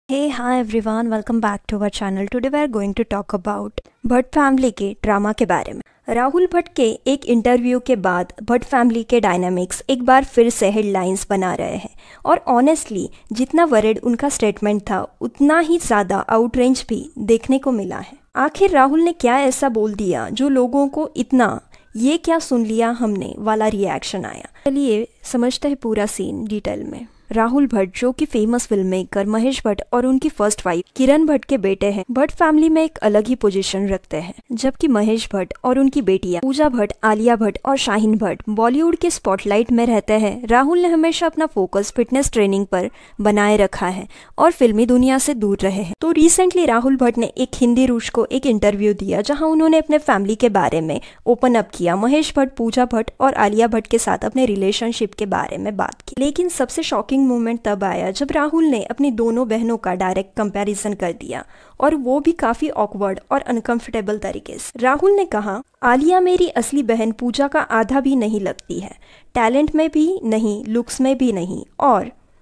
Hey, hi everyone, welcome back to our channel. Today we are going to talk about Bhatt family के drama के बारे में। राहुल भट्ट के एक इंटरव्यू के बाद भट्ट फैमिली के डायनामिक्स एक बार फिर से हेडलाइंस बना रहे हैं और ऑनेस्टली जितना वरिड उनका स्टेटमेंट था उतना ही ज़्यादा आउटरेंज भी देखने को मिला है। आखिर राहुल ने क्या ऐसा बोल दिया जो लोगों को इतना ये क्या सुन लिया हमने वाला रिएक्शन आया। चलिए समझते हैं पूरा सीन डिटेल में। राहुल भट्ट जो कि famous film maker Mahesh Bhatt और उनकी फर्स्ट वाइफ किरण भट्ट के बेटे हैं, भट्ट फैमिली में एक अलग ही पोजीशन रखते हैं, जबकि महेश भट्ट और उनकी बेटियां पूजा भट्ट, आलिया भट्ट और शाहीन भट्ट बॉलीवुड के स्पॉटलाइट में रहते हैं। राहुल ने हमेशा अपना फोकस फिटनेस ट्रेनिंग पर बनाए रखा है और फिल्मी दुनिया से दूर रहे हैं। तो रिसेंटली राहुल भट्ट ने एक हिंदी रूश को एक इंटरव्यू दिया जहाँ उन्होंने अपने फैमिली के बारे में ओपन अप किया। महेश भट्ट, पूजा भट्ट और आलिया भट्ट के साथ अपने रिलेशनशिप के बारे में बात की। लेकिन सबसे शॉकिंग मोमेंट तब आया जब राहुल ने अपनी दोनों बहनों का डायरेक्ट कंपैरिजन कर दिया, और वो भी काफी ऑकवर्ड और अनकंफर्टेबल तरीके से। राहुल ने कहा, आलिया मेरी असली बहन पूजा का आधा भी नहीं लगती है, टैलेंट में भी नहीं, लुक्स में भी नहीं,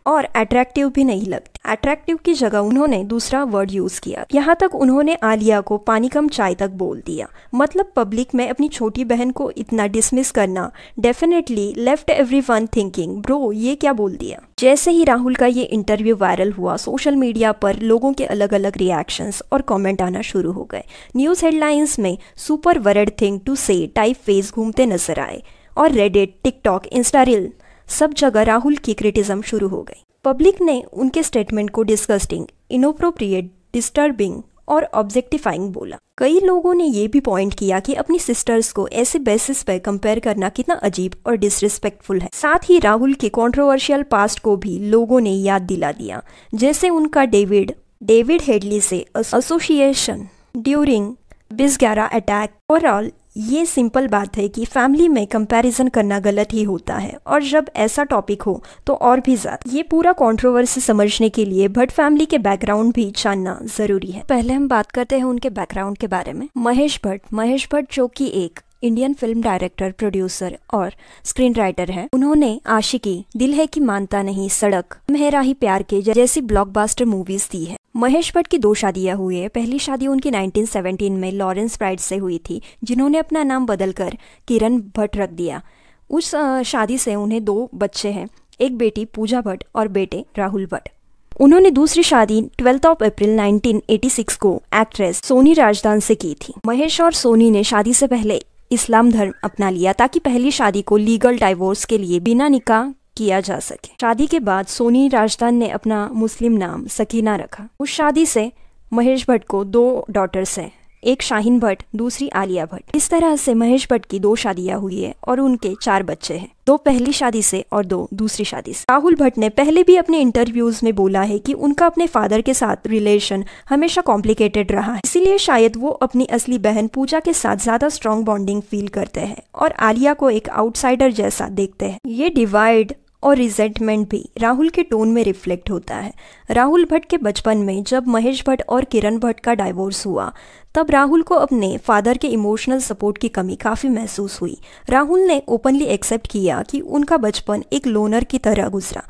और अट्रैक्टिव भी नहीं लगती। अट्रैक्टिव की जगह उन्होंने दूसरा वर्ड यूज किया। यहाँ तक उन्होंने आलिया को पानी कम चाय तक बोल दिया। मतलब पब्लिक में अपनी छोटी बहन को इतना डिसमिस करना definitely left everyone thinking, bro ये क्या बोल दिया। जैसे ही राहुल का ये इंटरव्यू वायरल हुआ, सोशल मीडिया पर लोगों के अलग अलग रिएक्शंस और कमेंट आना शुरू हो गए। न्यूज हेडलाइंस में सुपर वर्ड थिंग टू से टाइप फेज घूमते नजर आए और रेडिट, टिकटॉक, इंस्टा रील सब जगह राहुल की क्रिटिज्म शुरू हो गई। पब्लिक ने उनके स्टेटमेंट को डिस्गस्टिंग, इनअप्रोप्रिएट, डिस्टर्बिंग और ऑब्जेक्टिफाइंग बोला। कई लोगों ने ये भी पॉइंट किया कि अपनी सिस्टर्स को ऐसे बेसिस पर कंपेयर करना कितना अजीब और डिसरिस्पेक्टफुल है। साथ ही राहुल के कंट्रोवर्शियल पास्ट को भी लोगों ने याद दिला दिया, जैसे उनका डेविड हेडली से एसोसिएशन ड्यूरिंग 2011 अटैक। ओवरऑल ये सिंपल बात है कि फैमिली में कंपैरिजन करना गलत ही होता है, और जब ऐसा टॉपिक हो तो और भी ज्यादा। ये पूरा कंट्रोवर्सी समझने के लिए भट्ट फैमिली के बैकग्राउंड भी जानना जरूरी है। पहले हम बात करते हैं उनके बैकग्राउंड के बारे में। महेश भट्ट जो कि एक इंडियन फिल्म डायरेक्टर, प्रोड्यूसर और स्क्रीन राइटर है। उन्होंने आशिकी, दिल है कि मानता नहीं, सड़क, मेरा ही प्यार के जैसी ब्लॉकबस्टर मूवीज दी है। महेश भट्ट की 2 शादियां हुई है। पहली शादी उनकी 1917 में लॉरेंस प्राइड से हुई थी, जिन्होंने अपना नाम बदलकर किरण भट्ट रख दिया। उस शादी से उन्हें 2 बच्चे हैं, एक बेटी पूजा भट्ट और बेटे राहुल भट्ट। उन्होंने दूसरी शादी 12 अप्रैल 1986 को एक्ट्रेस सोनी राजदान से की थी। महेश और सोनी ने शादी से पहले इस्लाम धर्म अपना लिया ताकि पहली शादी को लीगल डाइवोर्स के लिए बिना निकाह किया जा सके। शादी के बाद सोनी राजदान ने अपना मुस्लिम नाम सकीना रखा। उस शादी से महेश भट्ट को 2 डॉटर्स हैं, एक शाहीन भट्ट, दूसरी आलिया भट्ट। इस तरह से महेश भट्ट की 2 शादियां हुई है और उनके 4 बच्चे हैं, 2 पहली शादी से और 2 दूसरी शादी से। राहुल भट्ट ने पहले भी अपने इंटरव्यूज में बोला है कि उनका अपने फादर के साथ रिलेशन हमेशा कॉम्प्लिकेटेड रहा है, इसीलिए शायद वो अपनी असली बहन पूजा के साथ ज्यादा स्ट्रॉन्ग बॉन्डिंग फील करते हैं और आलिया को एक आउटसाइडर जैसा देखते हैं। ये डिवाइड और रिजेंटमेंट भी राहुल के टोन में रिफ्लेक्ट होता है। राहुल भट्ट के बचपन में जब महेश भट्ट और किरण भट्ट का डाइवोर्स हुआ, तब राहुल को अपने फादर के इमोशनल सपोर्ट की कमी काफ़ी महसूस हुई। राहुल ने ओपनली एक्सेप्ट किया कि उनका बचपन एक लोनर की तरह गुजरा,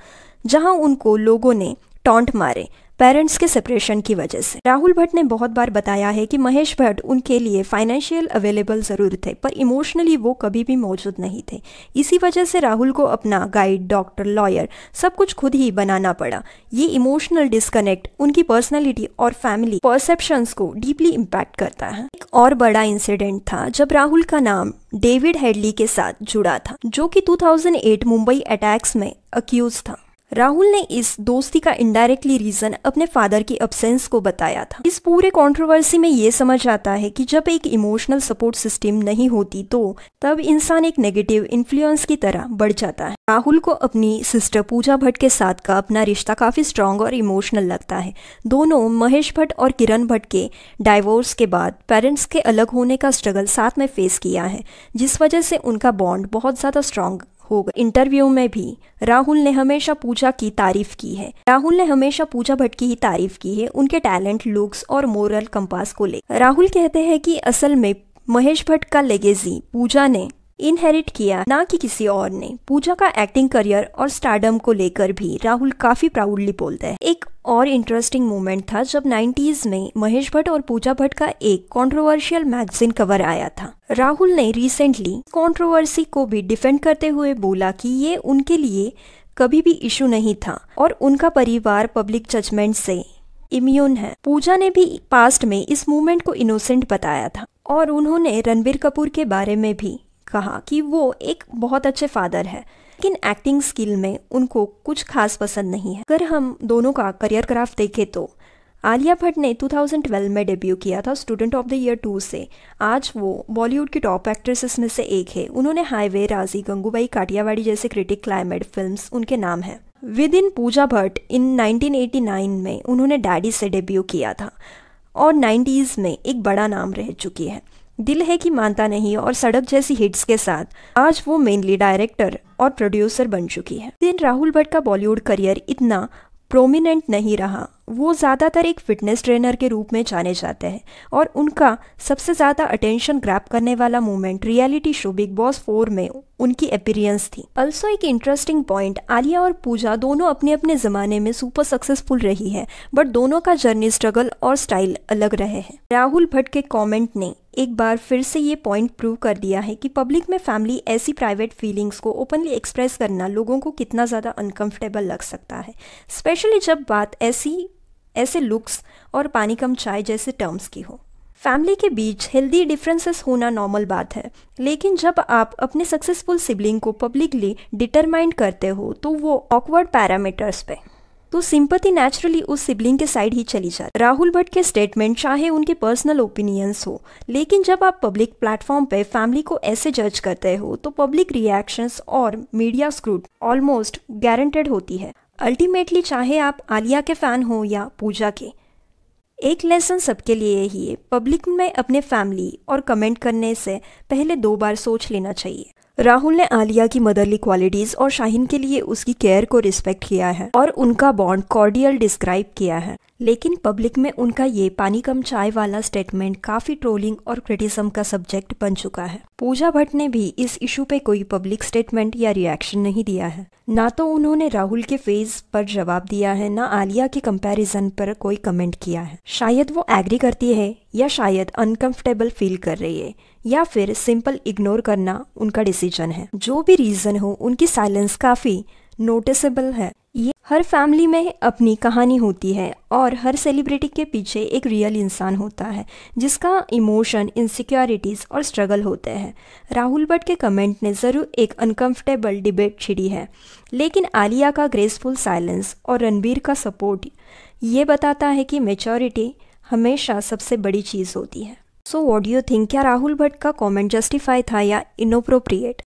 जहां उनको लोगों ने टॉन्ट मारे पेरेंट्स के सेपरेशन की वजह से। राहुल भट्ट ने बहुत बार बताया है कि महेश भट्ट उनके लिए फाइनेंशियल अवेलेबल जरूर थे, पर इमोशनली वो कभी भी मौजूद नहीं थे। इसी वजह से राहुल को अपना गाइड, डॉक्टर, लॉयर सब कुछ खुद ही बनाना पड़ा। ये इमोशनल डिस्कनेक्ट उनकी पर्सनैलिटी और फैमिली परसेप्शंस को डीपली इम्पैक्ट करता है। एक और बड़ा इंसिडेंट था जब राहुल का नाम डेविड हेडली के साथ जुड़ा था, जो कि 2008 मुंबई अटैक्स में अक्यूज था। राहुल ने इस दोस्ती का इनडायरेक्टली रीजन अपने फादर की अब्सेंस को बताया था। इस पूरे कंट्रोवर्सी में ये समझ आता है कि जब एक इमोशनल सपोर्ट सिस्टम नहीं होती तो तब इंसान एक नेगेटिव इन्फ्लुएंस की तरह बढ़ जाता है। राहुल को अपनी सिस्टर पूजा भट्ट के साथ का अपना रिश्ता काफी स्ट्रांग और इमोशनल लगता है। दोनों महेश भट्ट और किरण भट्ट के डाइवोर्स के बाद पेरेंट्स के अलग होने का स्ट्रगल साथ में फेस किया है, जिस वजह से उनका बॉन्ड बहुत ज्यादा स्ट्रांग हो गए। इंटरव्यू में भी राहुल ने हमेशा पूजा की तारीफ की है। राहुल ने हमेशा पूजा भट्ट की ही तारीफ की है, उनके टैलेंट, लुक्स और मोरल कंपास को लेकर। राहुल कहते हैं कि असल में महेश भट्ट का लेगेसी पूजा ने इनहेरिट किया, ना कि किसी और ने। पूजा का एक्टिंग करियर और स्टारडम को लेकर भी राहुल काफी प्राउडली बोलते हैं। एक और इंटरेस्टिंग मोमेंट था जब 90s में महेश भट्ट और पूजा भट्ट का एक कंट्रोवर्शियल मैगजीन कवर आया था। राहुल ने रिसेंटली कंट्रोवर्सी को भी डिफेंड करते हुए बोला कि ये उनके लिए कभी भी इशू नहीं था और उनका परिवार पब्लिक जजमेंट से इम्यून है। पूजा ने भी पास्ट में इस मूवमेंट को इनोसेंट बताया था और उन्होंने रणबीर कपूर के बारे में भी कहा कि वो एक बहुत अच्छे फादर है, लेकिन एक्टिंग स्किल में उनको कुछ खास पसंद नहीं है। अगर हम दोनों का करियर ग्राफ देखें तो आलिया भट्ट ने 2012 में डेब्यू किया था स्टूडेंट ऑफ द ईयर 2 से। आज वो बॉलीवुड की टॉप एक्ट्रेसेस में से एक है। उन्होंने हाईवे, राजी, गंगूबाई, काठियावाड़ी जैसे क्रिटिक क्लाइमेट फिल्म्स उनके नाम हैं। विद इन पूजा भट्ट इन 1989 में उन्होंने डैडी से डेब्यू किया था और 90s में एक बड़ा नाम रह चुकी है। दिल है कि मानता नहीं और सड़क जैसी हिट्स के साथ आज वो मेनली डायरेक्टर और प्रोड्यूसर बन चुकी है। दिन राहुल भट्ट का बॉलीवुड करियर इतना प्रोमिनेंट नहीं रहा। वो ज़्यादातर एक फिटनेस ट्रेनर के रूप में जाने जाते हैं और उनका सबसे ज़्यादा अटेंशन ग्रैब करने वाला moment reality show big boss 4 में उनकी अपीयरेंस थी। ऑल्सो एक इंटरेस्टिंग पॉइंट, आलिया और पूजा दोनों अपने अपने ज़माने में सुपर सक्सेसफुल रही है, बट दोनों का जर्नी, स्ट्रगल और स्टाइल अलग रहे हैं। राहुल भट्ट के कॉमेंट ने एक बार फिर से ये पॉइंट प्रूव कर दिया है कि पब्लिक में फैमिली ऐसी प्राइवेट फीलिंग्स को ओपनली एक्सप्रेस करना लोगों को कितना ज़्यादा अनकंफर्टेबल लग सकता है, स्पेशली जब बात ऐसे लुक्स और पानी कम चाय जैसे टर्म्स की हो। फैमिली के बीच हेल्दी डिफरेंसेस होना नॉर्मल बात है, लेकिन जब आप अपने सक्सेसफुल सिबलिंग को पब्लिकली डिटरमाइन करते हो तो वो ऑकवर्ड पैरामीटर्स पे तो सिंपैथी नेचुरली उस सिबलिंग के साइड ही चली जाती। राहुल भट्ट के स्टेटमेंट चाहे उनके पर्सनल ओपिनियंस हो, लेकिन जब आप पब्लिक प्लेटफॉर्म पे फैमिली को ऐसे जज करते हो तो पब्लिक रिएक्शंस और मीडिया स्क्रूट ऑलमोस्ट गारंटेड होती है। अल्टीमेटली चाहे आप आलिया के फैन हो या पूजा के, एक लेसन सबके लिए ही है, पब्लिक में अपने फैमिली और कमेंट करने से पहले 2 बार सोच लेना चाहिए। राहुल ने आलिया की मदरली क्वालिटीज और शाहीन के लिए उसकी केयर को रिस्पेक्ट किया है और उनका बॉन्ड कॉर्डियल डिस्क्राइब किया है, लेकिन पब्लिक में उनका ये पानी कम चाय वाला स्टेटमेंट काफी ट्रोलिंग और क्रिटिसिज्म का सब्जेक्ट बन चुका है। पूजा भट्ट ने भी इस इशू पे कोई पब्लिक स्टेटमेंट या रिएक्शन नहीं दिया है। ना तो उन्होंने राहुल के फेस पर जवाब दिया है, ना आलिया के कंपैरिजन पर कोई कमेंट किया है। शायद वो एग्री करती है या शायद अनकंफर्टेबल फील कर रही है या फिर सिंपल इग्नोर करना उनका डिसीजन है। जो भी रीजन हो, उनकी साइलेंस काफी नोटिसेबल है। ये हर फैमिली में अपनी कहानी होती है और हर सेलिब्रिटी के पीछे एक रियल इंसान होता है जिसका इमोशन, इनसिक्योरिटीज और स्ट्रगल होते हैं। राहुल भट्ट के कमेंट ने ज़रूर एक अनकंफर्टेबल डिबेट छिड़ी है, लेकिन आलिया का ग्रेसफुल साइलेंस और रणबीर का सपोर्ट ये बताता है कि मैच्योरिटी हमेशा सबसे बड़ी चीज़ होती है। So what do you think, क्या राहुल भट्ट का कमेंट जस्टिफाई था या इनअप्रोप्रिएट?